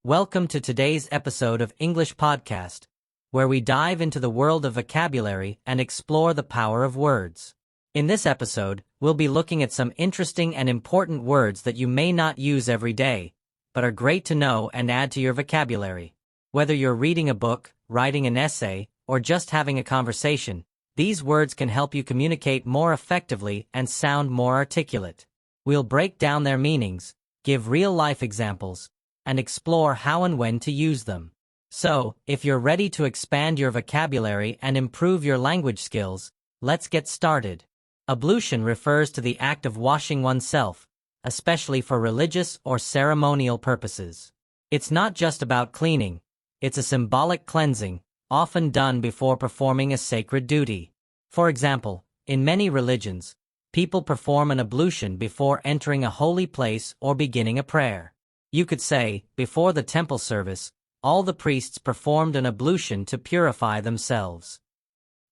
Welcome to today's episode of English Podcast, where we dive into the world of vocabulary and explore the power of words. In this episode, we'll be looking at some interesting and important words that you may not use every day, but are great to know and add to your vocabulary. Whether you're reading a book, writing an essay, or just having a conversation, these words can help you communicate more effectively and sound more articulate. We'll break down their meanings, give real-life examples, and explore how and when to use them. So, if you're ready to expand your vocabulary and improve your language skills, let's get started. Ablution refers to the act of washing oneself, especially for religious or ceremonial purposes. It's not just about cleaning, it's a symbolic cleansing, often done before performing a sacred duty. For example, in many religions, people perform an ablution before entering a holy place or beginning a prayer. You could say, before the temple service, all the priests performed an ablution to purify themselves.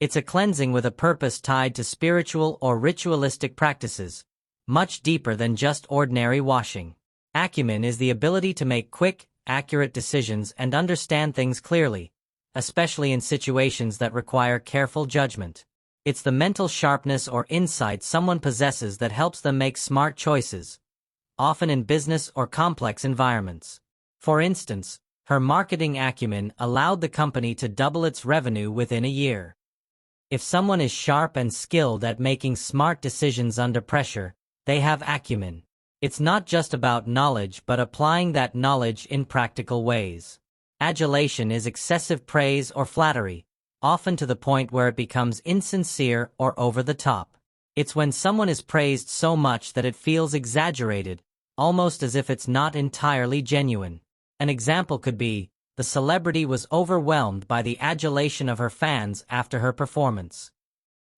It's a cleansing with a purpose tied to spiritual or ritualistic practices, much deeper than just ordinary washing. Acumen is the ability to make quick, accurate decisions and understand things clearly, especially in situations that require careful judgment. It's the mental sharpness or insight someone possesses that helps them make smart choices, often in business or complex environments. For instance, her marketing acumen allowed the company to double its revenue within a year. If someone is sharp and skilled at making smart decisions under pressure, they have acumen. It's not just about knowledge but applying that knowledge in practical ways. Adulation is excessive praise or flattery, often to the point where it becomes insincere or over the top. It's when someone is praised so much that it feels exaggerated, almost as if it's not entirely genuine. An example could be, the celebrity was overwhelmed by the adulation of her fans after her performance.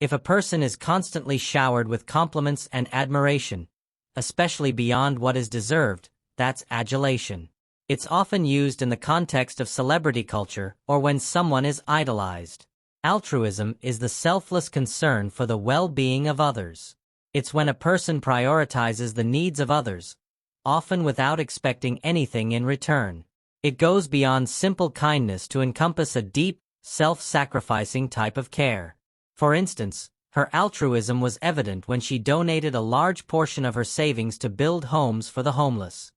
If a person is constantly showered with compliments and admiration, especially beyond what is deserved, that's adulation. It's often used in the context of celebrity culture or when someone is idolized. Altruism is the selfless concern for the well-being of others. It's when a person prioritizes the needs of others, often without expecting anything in return. It goes beyond simple kindness to encompass a deep, self-sacrificing type of care. For instance, her altruism was evident when she donated a large portion of her savings to build homes for the homeless.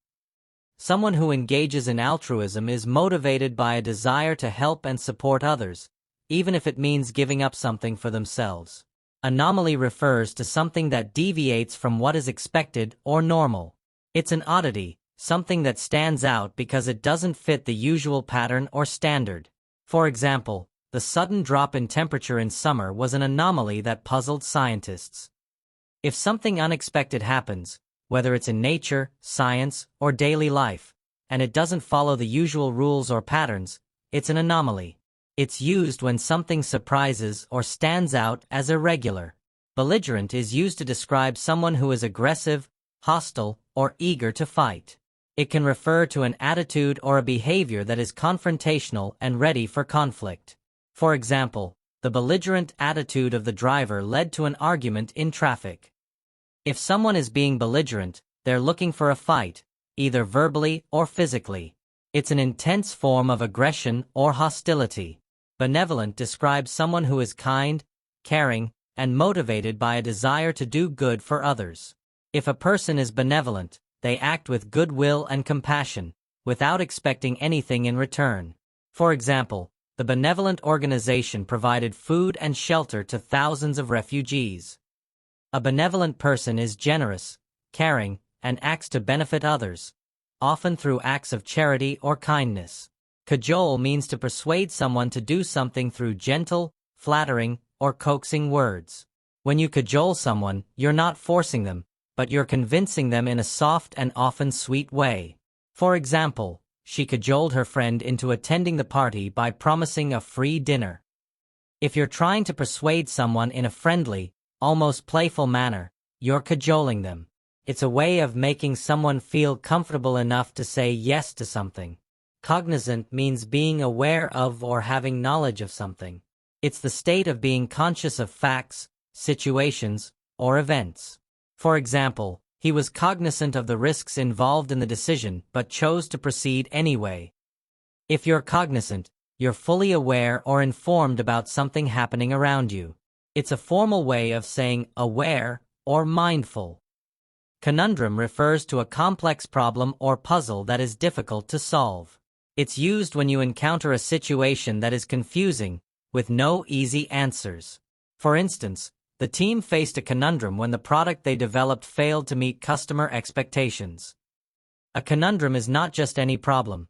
Someone who engages in altruism is motivated by a desire to help and support others, even if it means giving up something for themselves. Anomaly refers to something that deviates from what is expected or normal. It's an oddity, something that stands out because it doesn't fit the usual pattern or standard. For example, the sudden drop in temperature in summer was an anomaly that puzzled scientists. If something unexpected happens, whether it's in nature, science, or daily life, and it doesn't follow the usual rules or patterns, it's an anomaly. It's used when something surprises or stands out as irregular. Belligerent is used to describe someone who is aggressive, hostile, or eager to fight. It can refer to an attitude or a behavior that is confrontational and ready for conflict. For example, the belligerent attitude of the driver led to an argument in traffic. If someone is being belligerent, they're looking for a fight, either verbally or physically. It's an intense form of aggression or hostility. Benevolent describes someone who is kind, caring, and motivated by a desire to do good for others. If a person is benevolent, they act with goodwill and compassion, without expecting anything in return. For example, the benevolent organization provided food and shelter to thousands of refugees. A benevolent person is generous, caring, and acts to benefit others, often through acts of charity or kindness. Cajole means to persuade someone to do something through gentle, flattering, or coaxing words. When you cajole someone, you're not forcing them, but you're convincing them in a soft and often sweet way. For example, she cajoled her friend into attending the party by promising a free dinner. If you're trying to persuade someone in a friendly, almost playful manner, you're cajoling them. It's a way of making someone feel comfortable enough to say yes to something. Cognizant means being aware of or having knowledge of something. It's the state of being conscious of facts, situations, or events. For example, He was cognizant of the risks involved in the decision but chose to proceed anyway. If you're cognizant, you're fully aware or informed about something happening around you. It's a formal way of saying aware or mindful. Conundrum refers to a complex problem or puzzle that is difficult to solve. It's used when you encounter a situation that is confusing, with no easy answers. For instance, the team faced a conundrum when the product they developed failed to meet customer expectations. A conundrum is not just any problem.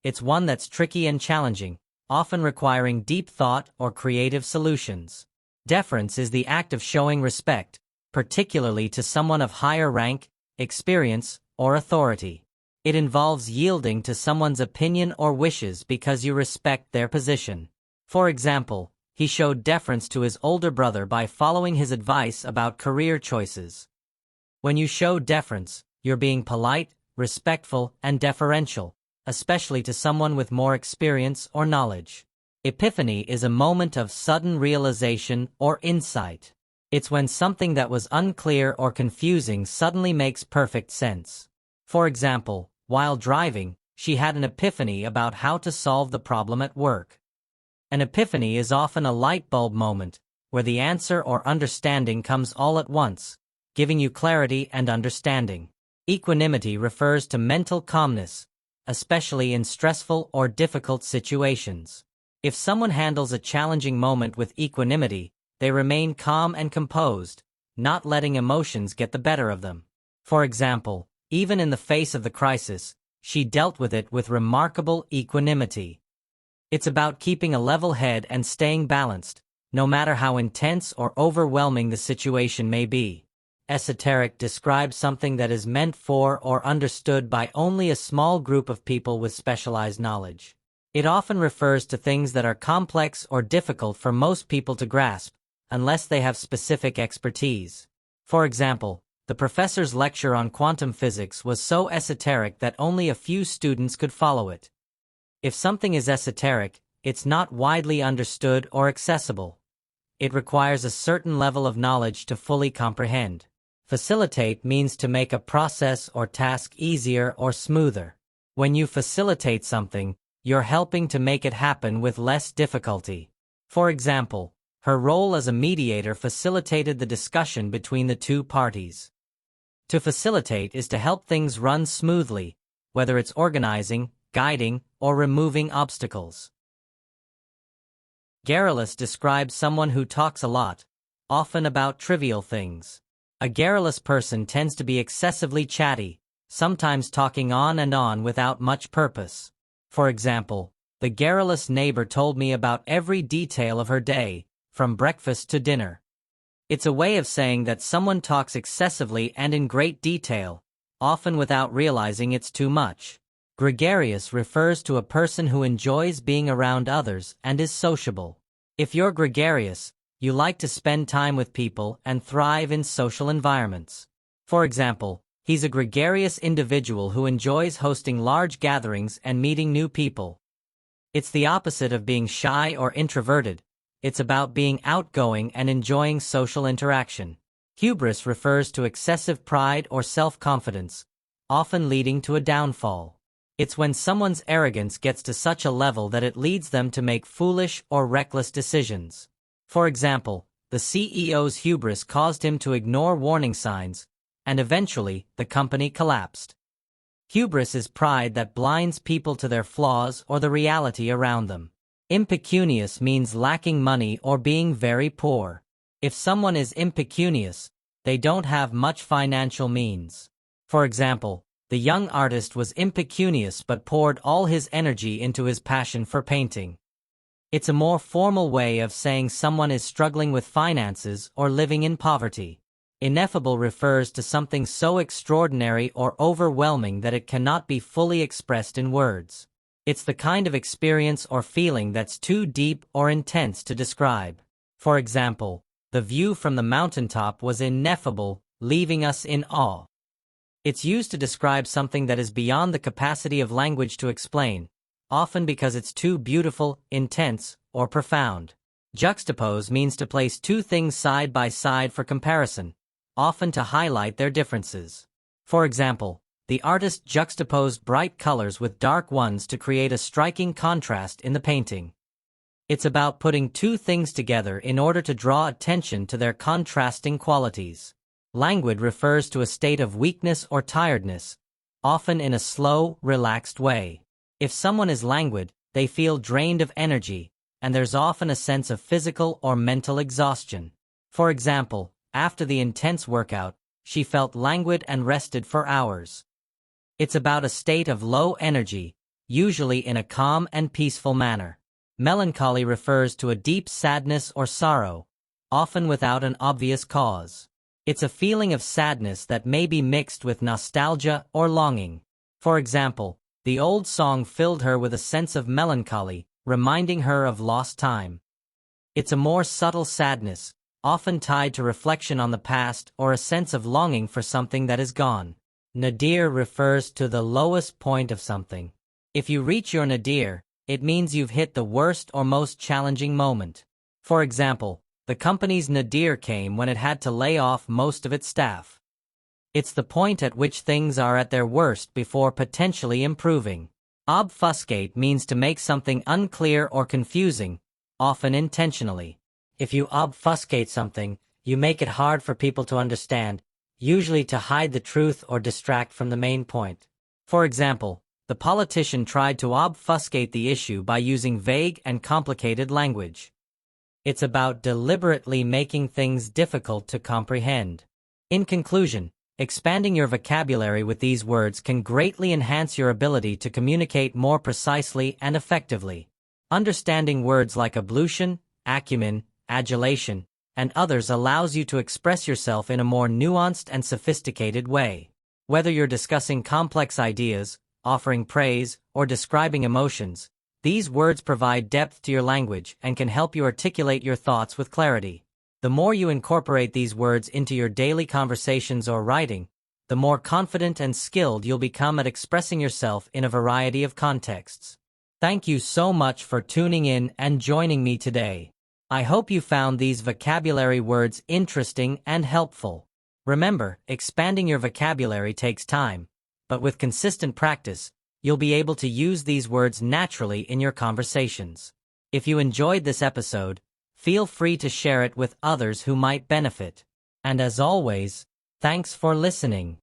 It's one that's tricky and challenging, often requiring deep thought or creative solutions. Deference is the act of showing respect, particularly to someone of higher rank, experience, or authority. It involves yielding to someone's opinion or wishes because you respect their position. For example, he showed deference to his older brother by following his advice about career choices. When you show deference, you're being polite, respectful, and deferential, especially to someone with more experience or knowledge. Epiphany is a moment of sudden realization or insight. It's when something that was unclear or confusing suddenly makes perfect sense. For example, while driving, she had an epiphany about how to solve the problem at work. An epiphany is often a light bulb moment, where the answer or understanding comes all at once, giving you clarity and understanding. Equanimity refers to mental calmness, especially in stressful or difficult situations. If someone handles a challenging moment with equanimity, they remain calm and composed, not letting emotions get the better of them. For example, even in the face of the crisis, she dealt with it with remarkable equanimity. It's about keeping a level head and staying balanced, no matter how intense or overwhelming the situation may be. Esoteric describes something that is meant for or understood by only a small group of people with specialized knowledge. It often refers to things that are complex or difficult for most people to grasp, unless they have specific expertise. For example, the professor's lecture on quantum physics was so esoteric that only a few students could follow it. If something is esoteric, it's not widely understood or accessible. It requires a certain level of knowledge to fully comprehend. Facilitate means to make a process or task easier or smoother. When you facilitate something, you're helping to make it happen with less difficulty. For example, her role as a mediator facilitated the discussion between the two parties. To facilitate is to help things run smoothly, whether it's organizing, guiding, or removing obstacles. Garrulous describes someone who talks a lot, often about trivial things. A garrulous person tends to be excessively chatty, sometimes talking on and on without much purpose. For example, the garrulous neighbor told me about every detail of her day, from breakfast to dinner. It's a way of saying that someone talks excessively and in great detail, often without realizing it's too much. Gregarious refers to a person who enjoys being around others and is sociable. If you're gregarious, you like to spend time with people and thrive in social environments. For example, he's a gregarious individual who enjoys hosting large gatherings and meeting new people. It's the opposite of being shy or introverted. It's about being outgoing and enjoying social interaction. Hubris refers to excessive pride or self-confidence, often leading to a downfall. It's when someone's arrogance gets to such a level that it leads them to make foolish or reckless decisions. For example, the CEO's hubris caused him to ignore warning signs, and eventually, the company collapsed. Hubris is pride that blinds people to their flaws or the reality around them. Impecunious means lacking money or being very poor. If someone is impecunious, they don't have much financial means. For example, the young artist was impecunious but poured all his energy into his passion for painting. It's a more formal way of saying someone is struggling with finances or living in poverty. Ineffable refers to something so extraordinary or overwhelming that it cannot be fully expressed in words. It's the kind of experience or feeling that's too deep or intense to describe. For example, the view from the mountaintop was ineffable, leaving us in awe. It's used to describe something that is beyond the capacity of language to explain, often because it's too beautiful, intense, or profound. Juxtapose means to place two things side by side for comparison, often to highlight their differences. For example, the artist juxtaposed bright colors with dark ones to create a striking contrast in the painting. It's about putting two things together in order to draw attention to their contrasting qualities. Languid refers to a state of weakness or tiredness, often in a slow, relaxed way. If someone is languid, they feel drained of energy, and there's often a sense of physical or mental exhaustion. For example, after the intense workout, she felt languid and rested for hours. It's about a state of low energy, usually in a calm and peaceful manner. Melancholy refers to a deep sadness or sorrow, often without an obvious cause. It's a feeling of sadness that may be mixed with nostalgia or longing. For example, the old song filled her with a sense of melancholy, reminding her of lost time. It's a more subtle sadness, often tied to reflection on the past or a sense of longing for something that is gone. Nadir refers to the lowest point of something. If you reach your nadir, it means you've hit the worst or most challenging moment. For example, the company's nadir came when it had to lay off most of its staff. It's the point at which things are at their worst before potentially improving. Obfuscate means to make something unclear or confusing, often intentionally. If you obfuscate something, you make it hard for people to understand, usually to hide the truth or distract from the main point. For example, the politician tried to obfuscate the issue by using vague and complicated language. It's about deliberately making things difficult to comprehend. In conclusion, expanding your vocabulary with these words can greatly enhance your ability to communicate more precisely and effectively. Understanding words like ablution, acumen, adulation, and others allows you to express yourself in a more nuanced and sophisticated way. Whether you're discussing complex ideas, offering praise, or describing emotions, these words provide depth to your language and can help you articulate your thoughts with clarity. The more you incorporate these words into your daily conversations or writing, the more confident and skilled you'll become at expressing yourself in a variety of contexts. Thank you so much for tuning in and joining me today. I hope you found these vocabulary words interesting and helpful. Remember, expanding your vocabulary takes time, but with consistent practice, you'll be able to use these words naturally in your conversations. If you enjoyed this episode, feel free to share it with others who might benefit. And as always, thanks for listening.